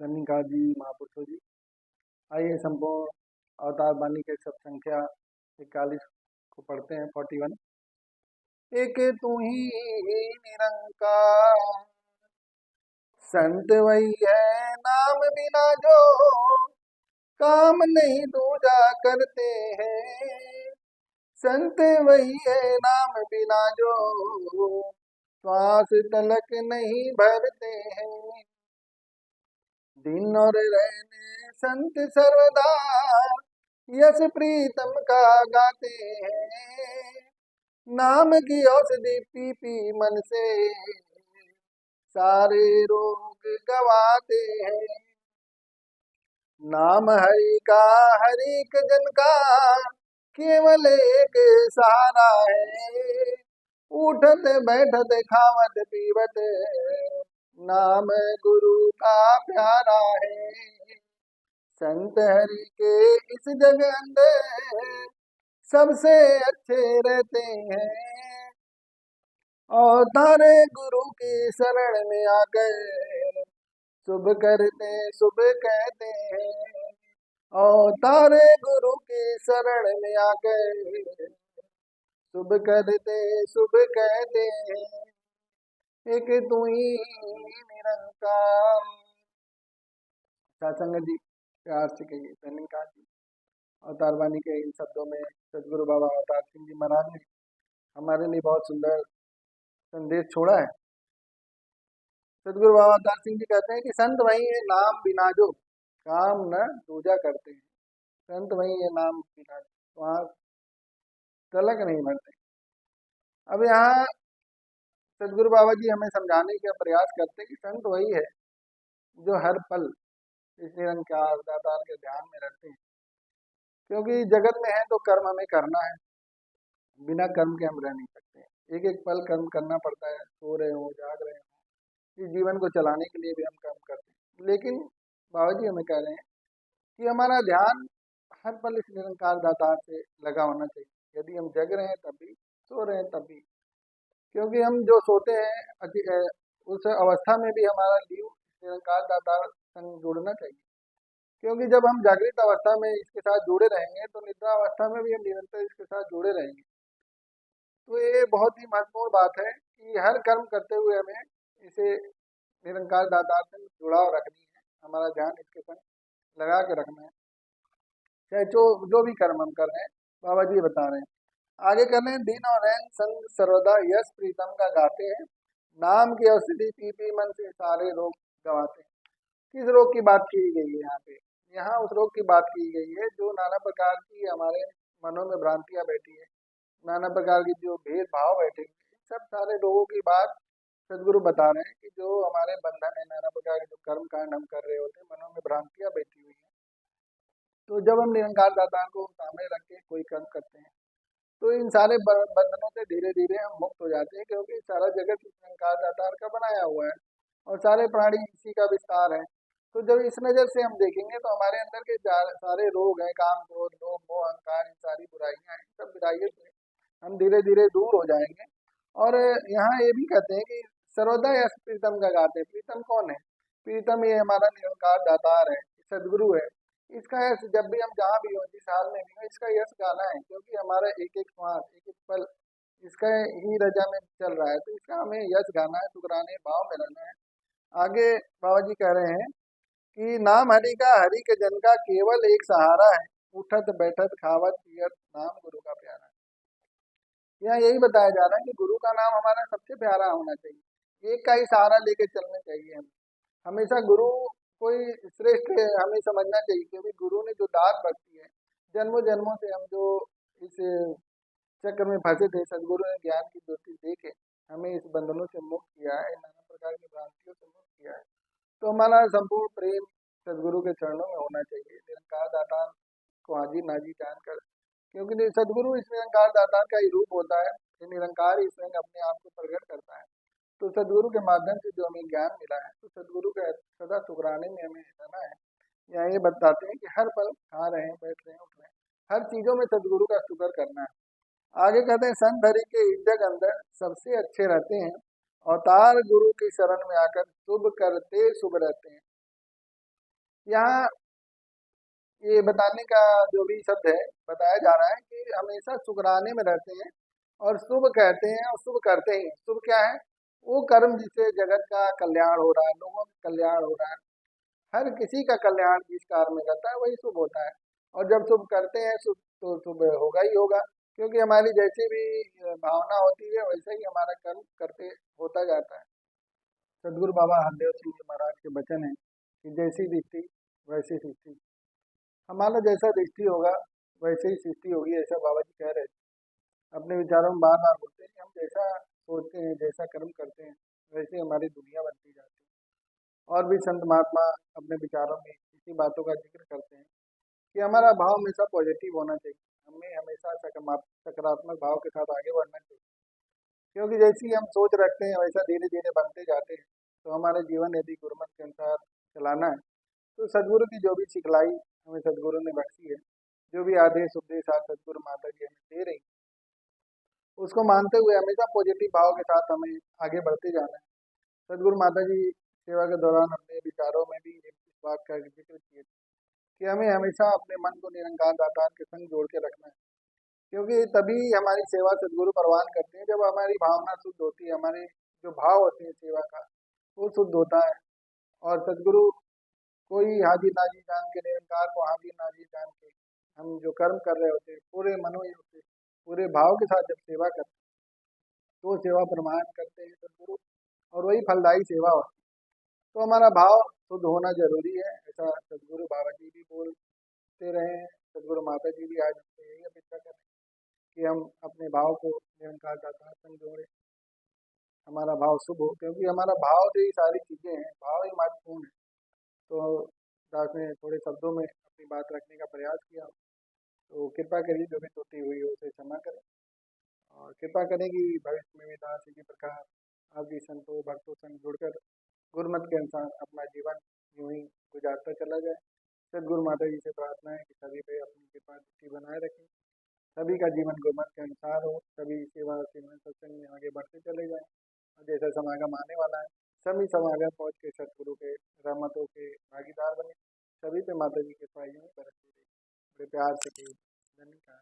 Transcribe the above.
धनिका जी, महापुरुषों जी, आइए संपूर्ण अवतार वाणी के सब संख्या 41 को पढ़ते हैं। 41। एक तू ही निरंकार, संत वही है नाम बिना जो, काम नहीं दूजा करते हैं। संत वही है नाम बिना जो, श्वास तलक नहीं भरते हैं। दिन और रहने संत सर्वदा, यश प्रीतम का गाते हैं। नाम की औषधि पी पी मन से, सारे रोग गवाते हैं। नाम हरि का हर एक जन का, केवल एक सहारा है। उठत बैठत खावत पीवत, नाम गुरु का प्यारा है। संत हरि के इस जग अंदर, सबसे अच्छे रहते हैं। और तारे गुरु की शरण में आकर, शुभ करते शुभ कहते हैं। और तारे गुरु की शरण में आकर, शुभ करते शुभ कहते हैं। एक तू ही निरंकार। सत्संग जी प्यार से कहिए धन्यवाद जी। अवतार वाणी के इन शब्दों में सदगुरु बाबा अवतार सिंह जी महाराज ने हमारे लिए बहुत सुंदर संदेश छोड़ा है। सदगुरु बाबा अवतार सिंह जी कहते हैं कि संत वही है नाम बिना जो, काम न दूजा करते हैं। संत वही है नाम बिना जो, वहाँ तलक नहीं भरते। अब यहाँ सदगुरु बाबा जी हमें समझाने का प्रयास करते हैं कि संत वही है जो हर पल इस निरंकार दातार के ध्यान में रहते हैं। क्योंकि जगत में है तो कर्म हमें करना है, बिना कर्म के हम रह नहीं सकते। एक एक पल कर्म करना पड़ता है, सो रहे हो जाग रहे हो, इस जीवन को चलाने के लिए भी हम कर्म करते हैं। लेकिन बाबा जी हमें कह रहे हैं कि हमारा ध्यान हर पल इस निरंकार दातार से लगा होना चाहिए। यदि हम जग रहे हैं तब भी, सो रहे हैं तब भी। क्योंकि हम जो सोते हैं उस अवस्था में भी हमारा जीव निरंकार दातार संग जुड़ना चाहिए। क्योंकि जब हम जागृत अवस्था में इसके साथ जुड़े रहेंगे तो निद्रा अवस्था में भी हम निरंतर इसके साथ जुड़े रहेंगे। तो ये बहुत ही महत्वपूर्ण बात है कि हर कर्म करते हुए हमें इसे निरंकार दातार से जुड़ाव रखनी है। हमारा ध्यान इसके संग लगा के रखना है, चाहे जो जो भी कर्म हम कर रहे हैं। बाबा जी बता रहे हैं, आगे कर रहे हैं, दिन और रैन संग सर्वदा यश प्रीतम का गाते हैं। नाम की औषधि पी पी मन से सारे रोग गवाते हैं। किस रोग की बात की गई है यहाँ पे? यहाँ उस रोग की बात की गई है जो नाना प्रकार की हमारे मनों में भ्रांतियां बैठी है, नाना प्रकार की जो भेदभाव बैठे हैं, सब सारे लोगों की बात सदगुरु बता रहे हैं कि जो हमारे बंधन है, नाना प्रकार के जो कर्म कांड हम कर रहे होते हैं, मनों में भ्रांतियां बैठी हुई है। तो जब हम निरंकार दातार को सामने रख के कोई कर्म करते हैं तो इन सारे बंधनों से धीरे धीरे हम मुक्त हो जाते हैं। क्योंकि सारा जगत इस निरंकार दातार का बनाया हुआ है और सारे प्राणी इसी का विस्तार है। तो जब इस नज़र से हम देखेंगे तो हमारे अंदर के सारे रोग हैं, काम क्रोध लोभ मोह अहंकार, इन सारी बुराइयां हैं, सब बुराइयों से हम धीरे धीरे दूर हो जाएंगे। और यहाँ ये भी कहते हैं कि सर्वदा यश प्रीतम का गाते हैं। प्रीतम कौन है? प्रीतम ये हमारा निरंकार दातार है, सदगुरु है। इसका यश जब भी हम जहाँ भी हो, जिस हाल में भी हो, इसका यश गाना है। क्योंकि हमारा एक एक श्वास एक एक पल इसका ही रजा में चल रहा है, तो इसका हमें यश गाना है, शुक्राने भाव में रहना है। आगे बाबा जी कह रहे हैं कि नाम हरि का हरि के जन का केवल एक सहारा है। उठत बैठत खावत पियत नाम गुरु का प्यारा है। यहाँ यही बताया जा रहा है कि गुरु का नाम हमारा सबसे प्यारा होना चाहिए। एक का ही सहारा लेके चलना चाहिए हमें। हमेशा गुरु कोई श्रेष्ठ हमें समझना चाहिए। क्योंकि गुरु ने जो दात बख्शी है, जन्मों जन्मों से हम जो इस चक्र में फंसे थे, सदगुरु ने ज्ञान की ज्योति दे के हमें इस बंधनों से मुक्त किया है, नाना प्रकार की भ्रांतियों से मुक्त किया है। तो हमारा संपूर्ण प्रेम सदगुरु के चरणों में होना चाहिए, निरंकार दातार को हाजिर नाजिर जानकर। क्योंकि सदगुरु इस निरंकार दातार का ही रूप होता है। ये निरंकार ही स्वयं अपने आप को प्रकट करता है। तो सदगुरु के माध्यम से जो हमें ज्ञान मिला है, तो सदगुरु का सदा शुक्राने में हमें रहना है। यहाँ ये बताते हैं कि हर पल खा रहे हैं, बैठ रहे हैं, उठ रहे हैं, हर चीजों में सदगुरु का शुक्र करना है। आगे कहते हैं, संत हरि के इज्जत अंदर सबसे अच्छे रहते हैं। अवतार गुरु की शरण में आकर शुभ करते शुभ रहते हैं। यहाँ ये बताने का जो भी शब्द है, बताया जा रहा है कि हमेशा शुक्राने में रहते हैं और शुभ कहते हैं और शुभ करते हैं। शुभ क्या है? वो कर्म जिससे जगत का कल्याण हो रहा है, लोगों का कल्याण हो रहा है, हर किसी का कल्याण जिस कार्य में करता है वही शुभ होता है। और जब शुभ करते हैं शुभ, तो शुभ होगा ही होगा, क्योंकि हमारी जैसी भी भावना होती है वैसे ही हमारा कर्म करते होता जाता है। सदगुरु बाबा हरदेव सिंह जी महाराज के वचन है कि जैसी दृष्टि वैसी सृष्टि। हमारा जैसा दृष्टि होगा वैसे ही सृष्टि होगी, ऐसा बाबा जी कह रहे थे। अपने विचारों में बार बार बोलते हैं कि हम जैसा सोचते हैं, जैसा कर्म करते हैं, वैसे हमारी दुनिया बनती जाती है। और भी संत महात्मा अपने विचारों में इसी बातों का जिक्र करते हैं कि हमारा भाव हमेशा पॉजिटिव होना चाहिए, हमें हमेशा सकारात्मक भाव के साथ आगे बढ़ना चाहिए, क्योंकि जैसी हम सोच रखते हैं वैसा धीरे धीरे बनते जाते हैं। तो हमारा जीवन यदि गुरुमत के अनुसार चलाना है, तो सदगुरु की जो भी सिखलाई हमें सदगुरु ने बख्शी है, जो भी आदेश उपदेश आज सदगुरु माता जी हमें दे रही, उसको मानते हुए हमेशा पॉजिटिव भाव के साथ हमें आगे बढ़ते जाना है। सदगुरु माता जी सेवा के दौरान अपने विचारों में भी इस बात का जिक्र किए थे कि हमें हमेशा अपने मन को निरंकार दातार के संग जोड़ के रखना है, क्योंकि तभी हमारी सेवा सदगुरु परवान करते हैं जब हमारी भावना शुद्ध होती है, हमारे जो भाव होते हैं सेवा का वो शुद्ध होता है। और सदगुरु कोई हाजी नाजी जान के, निरंकार को हाजी नाजी जान के हम जो कर्म कर रहे होते हैं पूरे मनोयोग से, पूरे भाव के साथ जब सेवा करते हैं तो सेवा प्रमाण करते हैं सदगुरु, और वही फलदायी सेवा होती है। तो हमारा भाव शुद्ध होना जरूरी है, ऐसा सदगुरु बाबा जी भी बोलते रहे हैं। सदगुरु माता जी भी आज हमसे यही अपेक्षा कर रहे हैं कि हम अपने भाव को निरंकार दाता संग जोड़े, हमारा भाव शुभ हो, क्योंकि हमारा भाव से ही सारी चीजें हैं, भाव ही महत्वपूर्ण है। तो दास ने थोड़े शब्दों में अपनी बात रखने का प्रयास किया, तो कृपा करिए जो भी त्रुटि हुई हो उसे क्षमा करें, और कृपा करें कि भविष्य में भी दास इसी प्रकार आपकी संतों भक्तों संग जुड़कर गुरुमत के अनुसार अपना जीवन यूं ही गुजारता चला जाए। सदगुरु माता जी से प्रार्थना है कि सभी पे अपनी कृपा दृष्टि बनाए रखें, सभी का जीवन गुरुमत के अनुसार हो, सभी सेवा सिमरन सत्संग में आगे बढ़ते चले जाएं। और जैसा समागम आने वाला है, सभी समागम पहुँच के सतगुरु के रहमतों के भागीदार बने, सभी पे माता जी के कृपा यूं ही बरसती रहे। बड़े प्यार से कहिए, धन्यवाद।